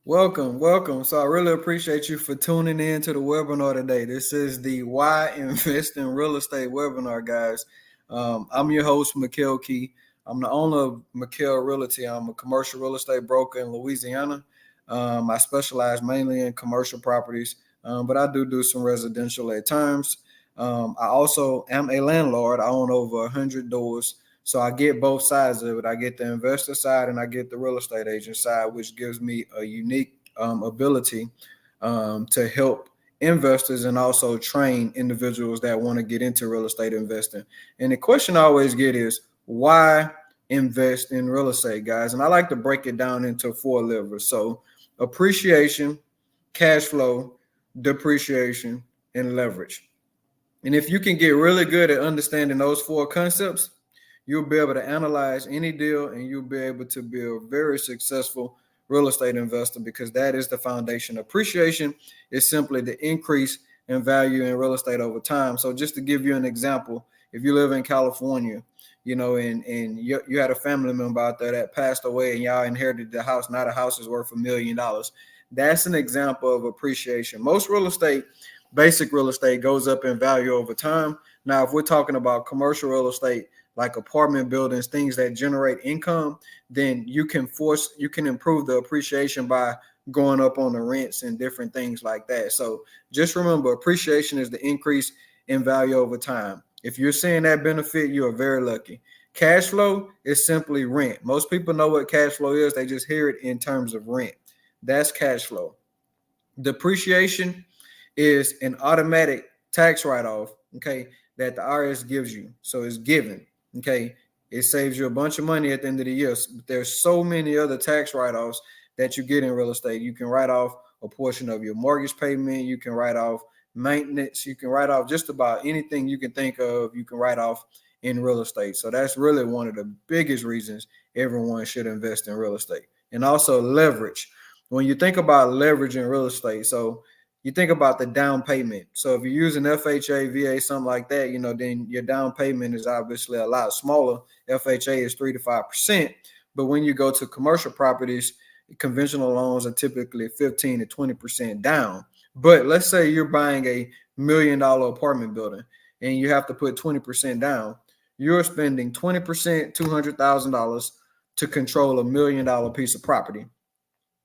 Welcome. So I really appreciate you for tuning in to the webinar today. This is the Why Invest in Real Estate webinar, guys. I'm your host, Mikel. I'm the owner of Mikel Realty. I'm a commercial real estate broker in Louisiana. I specialize mainly in commercial properties, but I do some residential at times. I also am a landlord. I own over 100 doors. So I get both sides of it. I get the investor side and I get the real estate agent side, which gives me a unique ability to help investors and also train individuals that want to get into real estate investing. And the question I always get is why invest in real estate, guys? And I like to break it down into four levers. So appreciation, cash flow, depreciation, and leverage. And if you can get really good at understanding those four concepts, you'll be able to analyze any deal and you'll be able to be a very successful real estate investor because that is the foundation. Appreciation is simply the increase in value in real estate over time. So just to give you an example, if you live in California, and you had a family member out there that passed away and y'all inherited the house, now the house is worth $1 million. That's an example of appreciation. Most real estate, basic real estate, goes up in value over time. Now, if we're talking about commercial real estate, like apartment buildings, things that generate income, then you can improve the appreciation by going up on the rents and different things like that. So just remember, appreciation is the increase in value over time. If you're seeing that benefit, you are very lucky. Cash flow is simply rent. Most people know what cash flow is. They just hear it in terms of rent. That's cash flow. Depreciation is an automatic tax write-off, okay, that the IRS gives you. So it's given, okay. It saves you a bunch of money at the end of the year. There's so many other tax write-offs that you get in real estate. You can write off a portion of your mortgage payment. You can write off maintenance. You can write off just about anything you can think of. You can write off in real estate. So that's really one of the biggest reasons everyone should invest in real estate. And also leverage. When you think about leverage in real estate, so you think about the down payment. So if you're using FHA, VA, something like that, then your down payment is obviously a lot smaller. FHA is 3 to 5%. But when you go to commercial properties, conventional loans are typically 15 to 20% down. But let's say you're buying a $1 million apartment building and you have to put 20% down. You're spending 20%, $200,000 to control $1 million piece of property.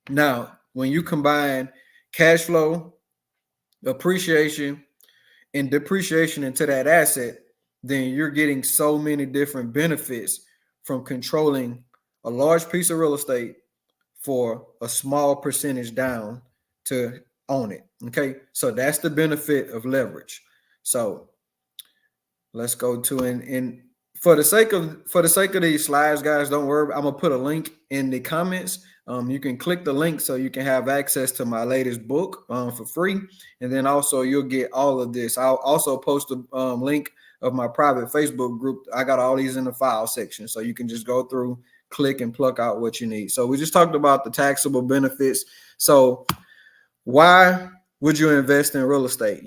Now, when you combine cash flow, appreciation, and depreciation into that asset, then you're getting so many different benefits from controlling a large piece of real estate for a small percentage down to own it. Okay, so that's the benefit of leverage. So let's go to and for the sake of these slides, guys, don't worry. I'm gonna put a link in the comments. You can click the link so you can have access to my latest book for free, and then also you'll get all of this. I'll also post a link of my private Facebook group. I got all these in the file section, so you can just go through, click, and pluck out what you need. So we just talked about the taxable benefits. So why would you invest in real estate?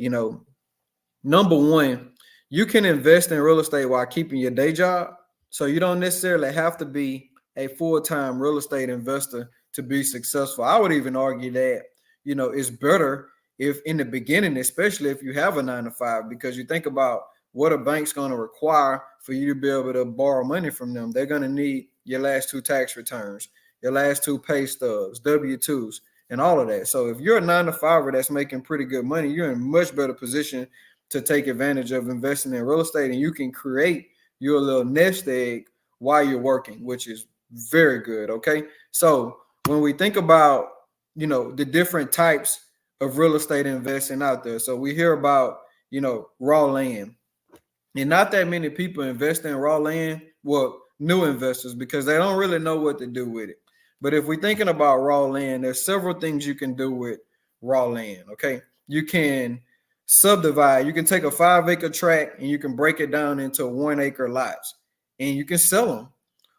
Number one, you can invest in real estate while keeping your day job. So you don't necessarily have to be a full-time real estate investor to be successful. I would even argue that, it's better if in the beginning, especially if you have a 9 to 5, because you think about what a bank's going to require for you to be able to borrow money from them. They're going to need your last 2 tax returns, your last 2 pay stubs, W-2s, and all of that. So if you're a 9 to 5er that's making pretty good money, you're in a much better position to take advantage of investing in real estate, and you can create your little nest egg while you're working, which is very good. Okay. So when we think about, the different types of real estate investing out there, so we hear about, raw land, and not that many people invest in raw land. Well, new investors, because they don't really know what to do with it. But if we're thinking about raw land, there's several things you can do with raw land. Okay. You can subdivide. You can take a 5-acre tract and you can break it down into 1-acre lots and you can sell them.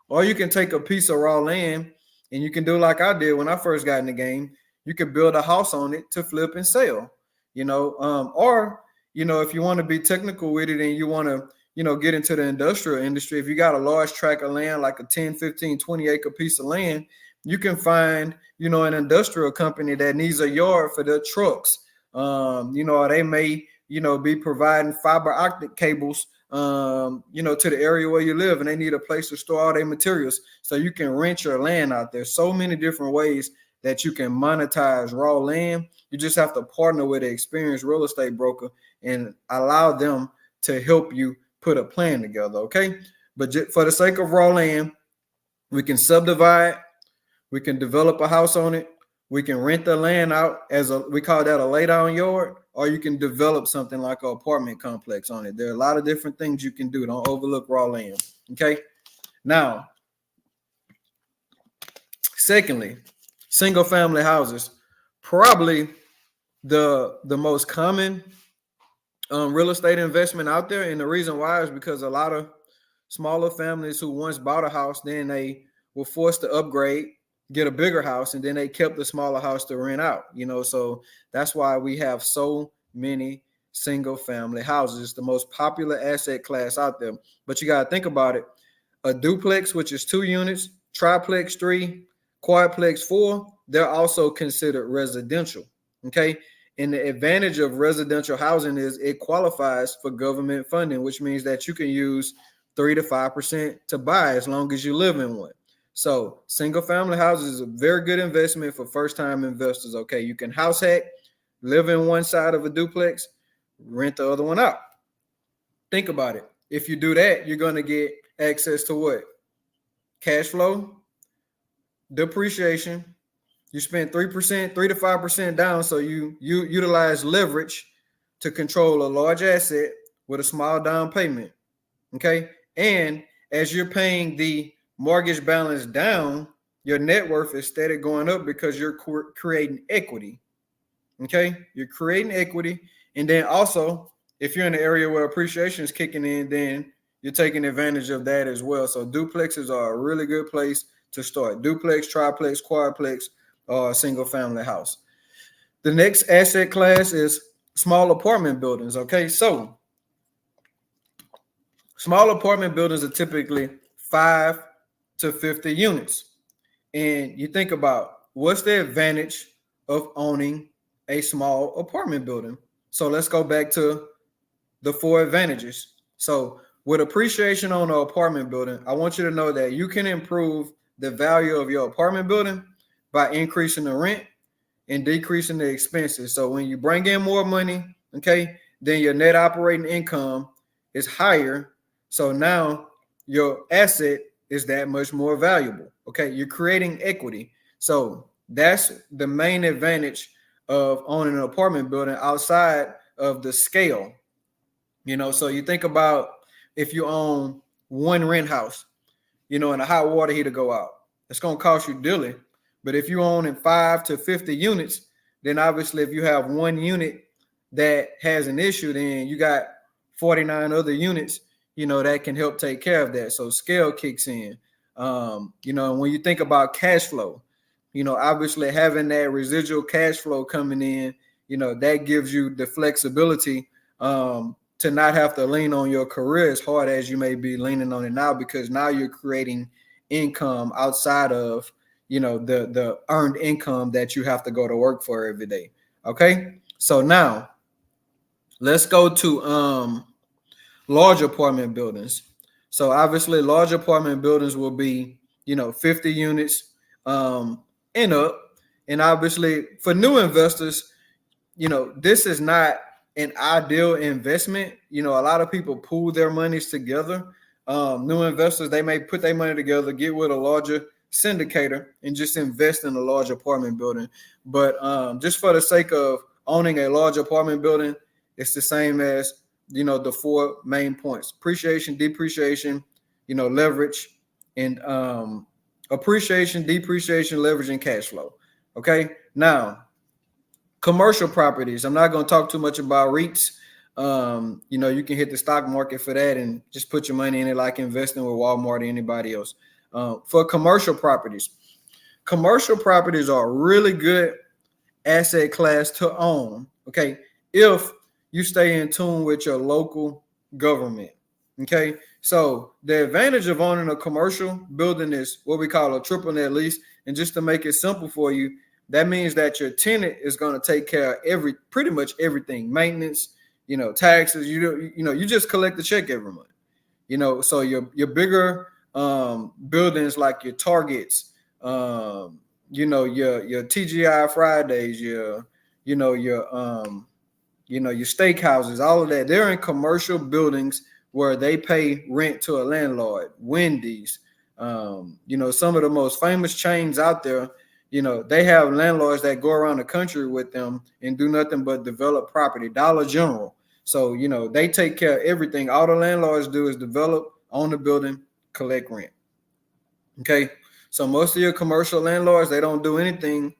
Or you can take a piece of raw land and you can do like I did when I first got in the game. You can build a house on it to flip and sell, or if you want to be technical with it and you want to, get into the industrial industry, if you got a large tract of land, like a 10, 15, 20 acre piece of land, You can find, an industrial company that needs a yard for their trucks. Or they may, be providing fiber optic cables, to the area where you live, and they need a place to store all their materials. So you can rent your land out there. So many different ways that you can monetize raw land. You just have to partner with an experienced real estate broker and allow them to help you put a plan together. Okay. But for the sake of raw land, we can subdivide, we can develop a house on it, we can rent the land out we call that a lay down yard, or you can develop something like an apartment complex on it. There are a lot of different things you can do. Don't overlook raw land. Okay. Now, secondly, single family houses, probably the most common real estate investment out there. And the reason why is because a lot of smaller families who once bought a house, then they were forced to upgrade, get a bigger house, and then they kept the smaller house to rent out. So that's why we have so many single family houses. It's the most popular asset class out there. But you got to think about it. A duplex, which is 2 units, triplex 3, quadplex 4, they're also considered residential. Okay. And the advantage of residential housing is it qualifies for government funding, which means that you can use 3 to 5% to buy as long as you live in one. So single family houses is a very good investment for first time investors. Okay. You can house hack, live in one side of a duplex, rent the other one out. Think about it. If you do that, you're going to get access to what? Cash flow, depreciation. You spend 3%, 3 to 5% down. So you utilize leverage to control a large asset with a small down payment. Okay. And as you're paying the mortgage balance down, your net worth is steady going up because you're creating equity. Okay. You're creating equity. And then also, if you're in an area where appreciation is kicking in, then you're taking advantage of that as well. So duplexes are a really good place to start. Duplex, triplex, quadplex, or a single family house. The next asset class is small apartment buildings. Okay. So small apartment buildings are typically 5 to 50 units. And you think about what's the advantage of owning a small apartment building. So let's go back to the 4 advantages. So with appreciation on an apartment building, I want you to know that you can improve the value of your apartment building by increasing the rent and decreasing the expenses. So when you bring in more money, okay, then your net operating income is higher. So now your asset is that much more valuable. Okay, you're creating equity. So that's the main advantage of owning an apartment building outside of the scale. So you think about if you own one rent house, and a hot water heater go out, it's going to cost you dearly. But if you own in 5 to 50 units, then obviously if you have one unit that has an issue, then you got 49 other units, that can help take care of that. So scale kicks in. And when you think about cash flow, obviously having that residual cash flow coming in, that gives you the flexibility to not have to lean on your career as hard as you may be leaning on it now, because now you're creating income outside of, the earned income that you have to go to work for every day. Okay. So now let's go to large apartment buildings. So obviously large apartment buildings will be, 50 units and up. And obviously for new investors, this is not an ideal investment. A lot of people pool their monies together. New investors, they may put their money together, get with a larger syndicator, and just invest in a large apartment building. But just for the sake of owning a large apartment building, it's the same as, the 4 main points: appreciation, depreciation, leverage, and appreciation, depreciation, leverage, and cash flow. Okay. Now, commercial properties. I'm not going to talk too much about REITs. You can hit the stock market for that and just put your money in it like investing with Walmart or anybody else. For commercial properties are a really good asset class to own. Okay. If you stay in tune with your local government. Okay. So the advantage of owning a commercial building is what we call a triple net lease. And just to make it simple for you, that means that your tenant is going to take care of pretty much everything, maintenance, taxes. You just collect the check every month. So your bigger buildings like your Targets, your TGI Fridays, your steakhouses, all of that. They're in commercial buildings where they pay rent to a landlord. Wendy's, some of the most famous chains out there, they have landlords that go around the country with them and do nothing but develop property. Dollar General. So, they take care of everything. All the landlords do is develop, own the building, collect rent. Okay. So most of your commercial landlords, they don't do anything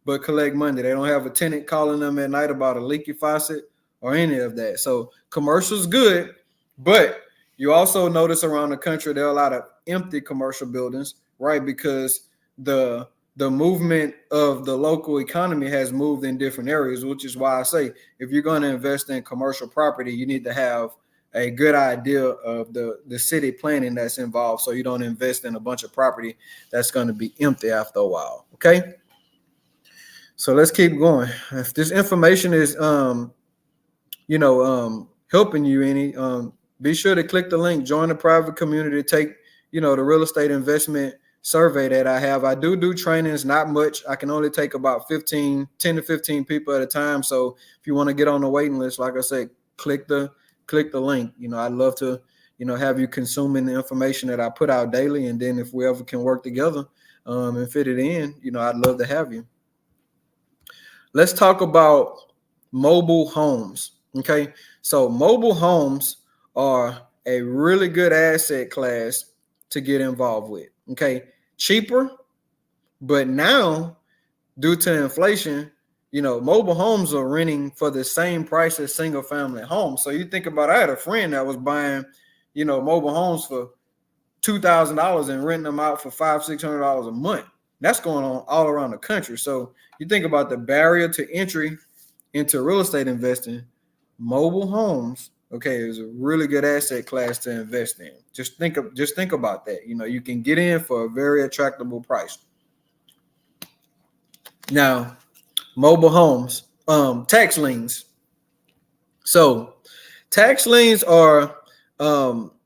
but collect money. They don't have a tenant calling them at night about a leaky faucet or any of that. So commercial's good, but you also notice around the country there are a lot of empty commercial buildings, right? Because the movement of the local economy has moved in different areas, which is why I say if you're going to invest in commercial property, you need to have a good idea of the city planning that's involved, so you don't invest in a bunch of property that's going to be empty after a while. Okay. So let's keep going. If this information is helping you any, be sure to click the link, join the private community, take, the real estate investment survey that I have. I do trainings, not much. I can only take about 10 to 15 people at a time. So if you want to get on the waiting list, like I said, click the link. I'd love to, have you consuming the information that I put out daily. And then if we ever can work together and fit it in, I'd love to have you. Let's talk about mobile homes. Okay. So mobile homes are a really good asset class to get involved with. Okay. Cheaper, but now due to inflation, mobile homes are renting for the same price as single family homes. So you think about, I had a friend that was buying, mobile homes for $2,000 and renting them out for $500-$600 a month. That's going on all around the country. So you think about the barrier to entry into real estate investing. Mobile homes, okay, is a really good asset class to invest in. Just think about that. You can get in for a very attractive price. Now, mobile homes, tax liens. So tax liens are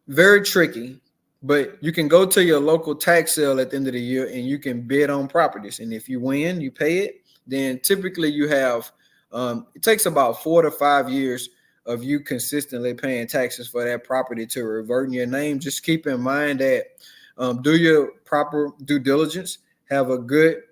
very tricky, but you can go to your local tax sale at the end of the year and you can bid on properties. And if you win, you pay it. Then typically you have, it takes about 4 to 5 years of you consistently paying taxes for that property to revert in your name. Just keep in mind that do your proper due diligence, have a good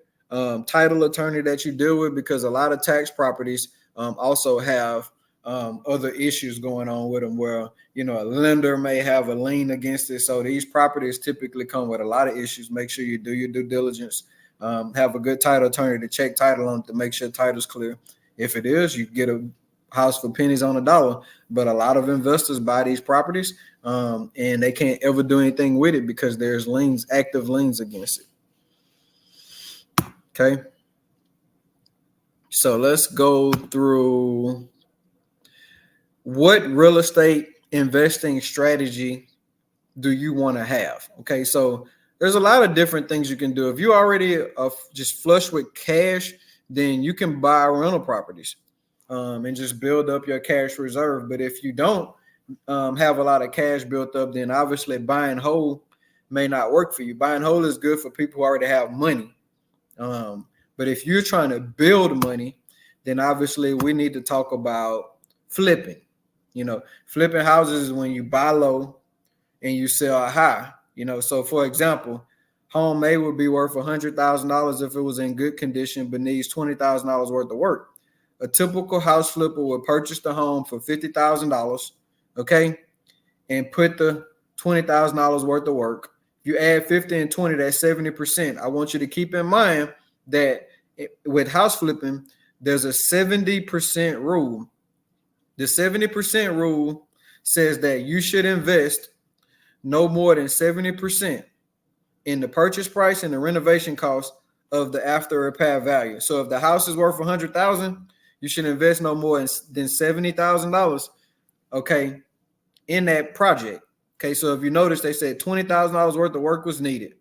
title attorney that you deal with, because a lot of tax properties also have other issues going on with them where, a lender may have a lien against it. So these properties typically come with a lot of issues. Make sure you do your due diligence, have a good title attorney to check title on it to make sure title's clear. If it is, you get a house for pennies on a dollar. But a lot of investors buy these properties and they can't ever do anything with it because there's active liens against it. Okay. So let's go through what real estate investing strategy do you want to have? Okay. So there's a lot of different things you can do. If you already just flush with cash, then you can buy rental properties and just build up your cash reserve. But if you don't have a lot of cash built up, then obviously buying whole may not work for you. Buying whole is good for people who already have money. But if you're trying to build money, then obviously we need to talk about flipping. Flipping houses is when you buy low and you sell high. So for example, home A would be worth $100,000 if it was in good condition, but needs $20,000 worth of work. A typical house flipper would purchase the home for $50,000, okay, and put the $20,000 worth of work. If you add 50 and 20, that's 70%. I want you to keep in mind that with house flipping, there's a 70% rule. The 70% rule says that you should invest no more than 70% in the purchase price and the renovation cost of the after repair value. So if the house is worth $100,000, you should invest no more than $70,000, okay, in that project. Okay, so if you notice, they said $20,000 worth of work was needed.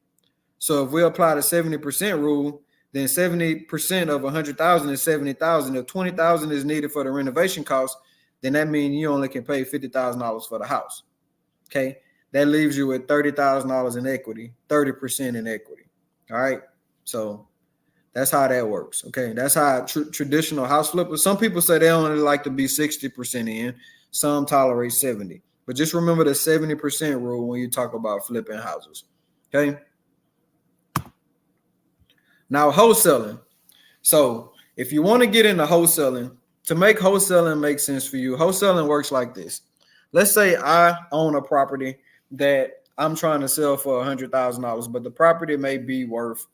So if we apply the 70% rule, then 70% of 100,000 is 70,000. If 20,000 is needed for the renovation cost, then that means you only can pay $50,000 for the house. Okay, that leaves you with $30,000 in equity, 30% in equity. All right, so that's how that works. Okay, that's how traditional house flippers. Some people say they only like to be 60% in. Some tolerate 70. But just remember the 70% rule when you talk about flipping houses. Okay. Now wholesaling. So if you want to get into wholesaling, to make wholesaling make sense for you, wholesaling works like this. Let's say I own a property that I'm trying to sell for $100,000, but the property may be worth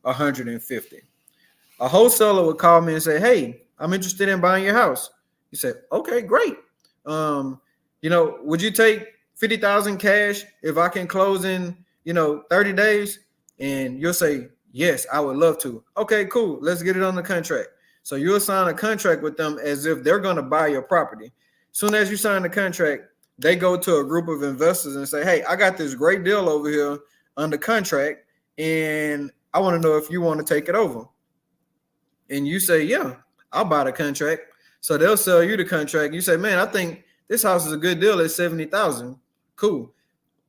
$150,000. A wholesaler would call me and say, "Hey, I'm interested in buying your house." You say, "Okay, great. Would you take 50,000 cash if I can close in, 30 days?" And you'll say, "Yes, I would love to." "Okay, cool. Let's get it on the contract." So you'll sign a contract with them as if they're going to buy your property. Soon as you sign the contract, they go to a group of investors and say, "Hey, I got this great deal over here under contract, and I want to know if you want to take it over." And you say, "Yeah, I'll buy the contract." So they'll sell you the contract. You say, "Man, I think this house is a good deal at 70,000. Cool.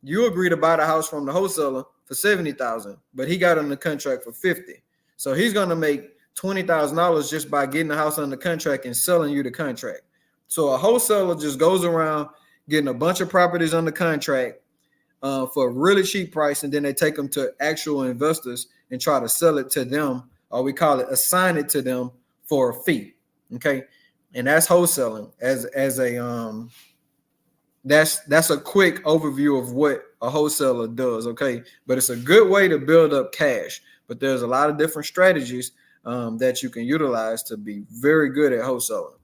You agree to buy the house from the wholesaler for 70,000, but he got on the contract for 50. So he's going to make $20,000 just by getting the house under contract and selling you the contract. So a wholesaler just goes around getting a bunch of properties under contract for a really cheap price, and then they take them to actual investors and try to sell it to them, or we call it assign it to them for a fee. Okay, and that's wholesaling that's a quick overview of what a wholesaler does. Okay, but it's a good way to build up cash. But there's a lot of different strategies that you can utilize to be very good at wholesaling.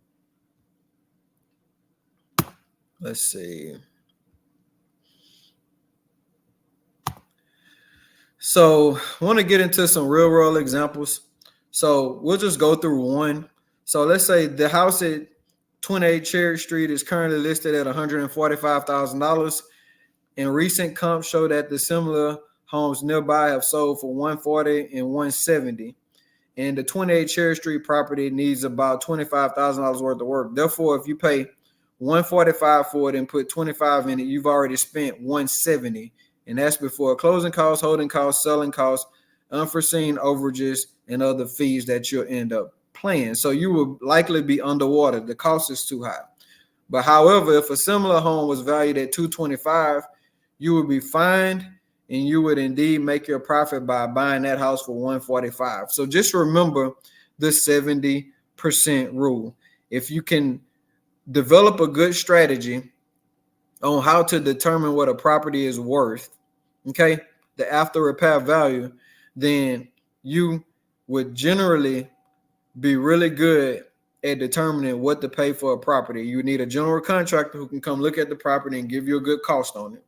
Let's see. So I want to get into some real world examples. So we'll just go through one. So let's say the house at 28 Cherry Street is currently listed at $145,000. And recent comps show that the similar homes nearby have sold for $140,000 and $170,000. And the 28 Cherry Street property needs about $25,000 worth of work. Therefore, if you pay $145,000 for it and put $25,000 in it, you've already spent $170,000. And that's before closing costs, holding costs, selling costs, unforeseen overages, and other fees that you'll end up paying. So you will likely be underwater. The cost is too high. But however, if a similar home was valued at $225,000, you would be fined, and you would indeed make your profit by buying that house for $145,000. So just remember the 70% rule. If you can develop a good strategy on how to determine what a property is worth, okay, the after repair value, then you would generally be really good at determining what to pay for a property. You need a general contractor who can come look at the property and give you a good cost on it.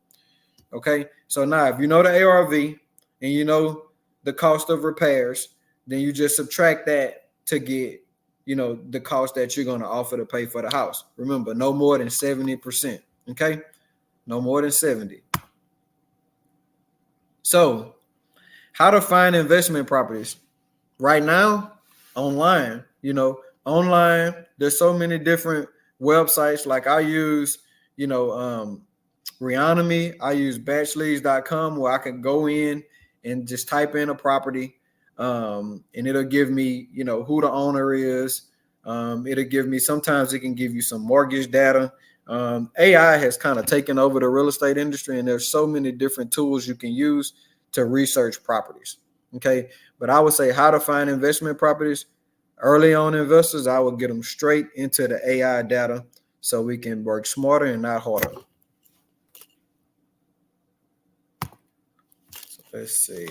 Okay, so now if you know the ARV and you know the cost of repairs, then you just subtract that to get, the cost that you're going to offer to pay for the house. Remember, no more than 70%. Okay, no more than 70. So how to find investment properties right now? Online, online, there's so many different websites. Like I use, Realty. I use batchleads.com, where I can go in and just type in a property, and it'll give me, who the owner is. It'll give me, sometimes it can give you some mortgage data. AI has kind of taken over the real estate industry, and there's so many different tools you can use to research properties. Okay, but I would say how to find investment properties. Early on investors, I would get them straight into the AI data so we can work smarter and not harder. Let's see.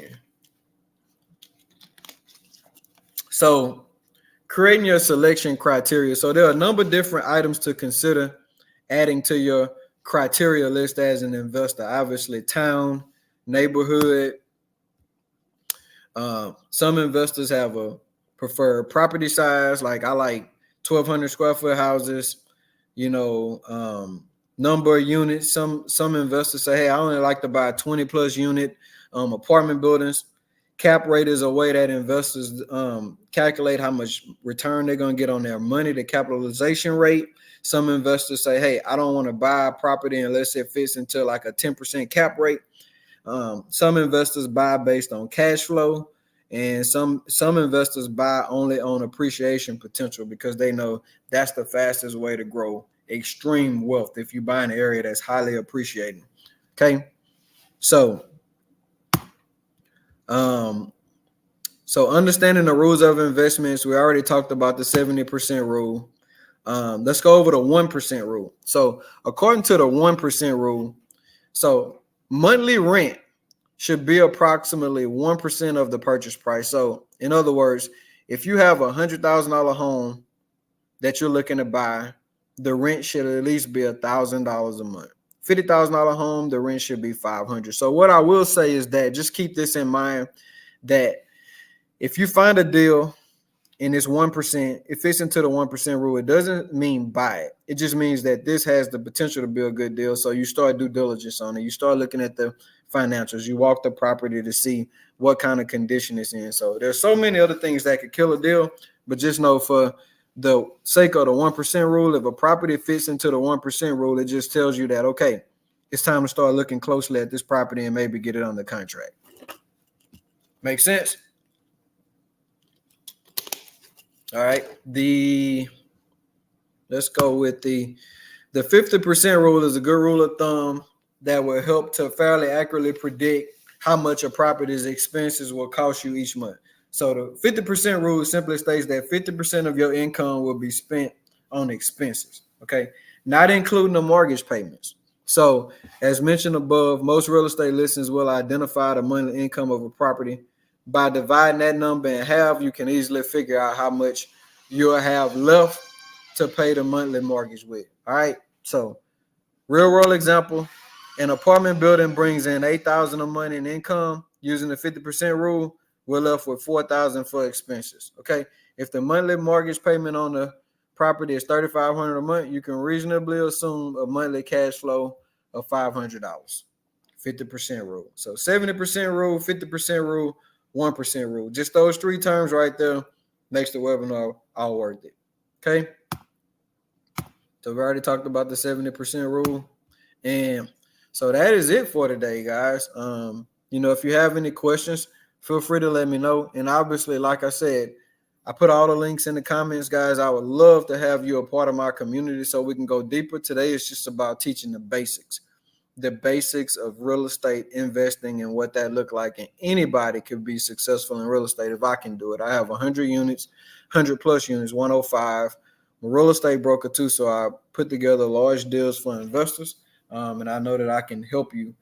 So creating your selection criteria. So there are a number of different items to consider adding to your criteria list as an investor. Obviously, town, neighborhood. Some investors have a preferred property size. Like I like 1,200 square foot houses, number of units. Some investors say, hey, I only like to buy 20 plus unit apartment buildings. Cap rate is a way that investors calculate how much return they're going to get on their money, the capitalization rate. Some investors say, hey, I don't want to buy a property unless it fits into like a 10% cap rate. Some investors buy based on cash flow, and some investors buy only on appreciation potential because they know that's the fastest way to grow extreme wealth if you buy an area that's highly appreciating. Okay, so understanding the rules of investments, we already talked about the 70% rule. Let's go over the 1% rule. So according to the 1% rule, so monthly rent should be approximately 1% of the purchase price. So in other words, if you have $100,000 home that you're looking to buy, the rent should at least be $1,000 a month. $50,000 home, the rent should be $500. So what I will say is that just keep this in mind, that if you find a deal and it's 1%, it fits into the 1% rule. It doesn't mean buy it. It just means that this has the potential to be a good deal. So you start due diligence on it. You start looking at the financials. You walk the property to see what kind of condition it's in. So there's so many other things that could kill a deal, but just know for the sake of the 1% rule, if a property fits into the 1% rule, it just tells you that, okay, it's time to start looking closely at this property and maybe get it under contract. Make sense? All right. Let's go with the 50% rule is a good rule of thumb that will help to fairly accurately predict how much a property's expenses will cost you each month. So the 50% rule simply states that 50% of your income will be spent on expenses, okay? Not including the mortgage payments. So as mentioned above, most real estate listings will identify the monthly income of a property. By dividing that number in half, you can easily figure out how much you'll have left to pay the monthly mortgage with. All right. So real world example, an apartment building brings in $8,000 a month in income using the 50% rule. We're left with $4,000 for expenses. Okay. If the monthly mortgage payment on the property is $3,500 a month, you can reasonably assume a monthly cash flow of $500. 50% rule. So 70% rule, 50% rule, 1% rule. Just those three terms right there makes the webinar all worth it. Okay. So we already talked about the 70% rule. And so that is it for today, guys. If you have any questions, feel free to let me know. And obviously, like I said, I put all the links in the comments, guys. I would love to have you a part of my community so we can go deeper. Today is just about teaching the basics of real estate investing and what that look like. And anybody could be successful in real estate if I can do it. I have 100 units, 100 plus units, 105. I'm a real estate broker too, so I put together large deals for investors, and I know that I can help you.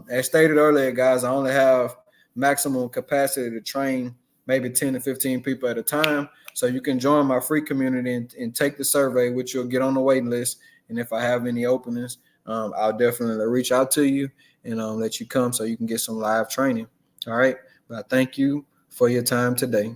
As stated earlier, guys, I only have maximum capacity to train maybe 10 to 15 people at a time. So you can join my free community and take the survey, which you'll get on the waiting list. And if I have any openings, I'll definitely reach out to you and let you come so you can get some live training. All right. But I thank you for your time today.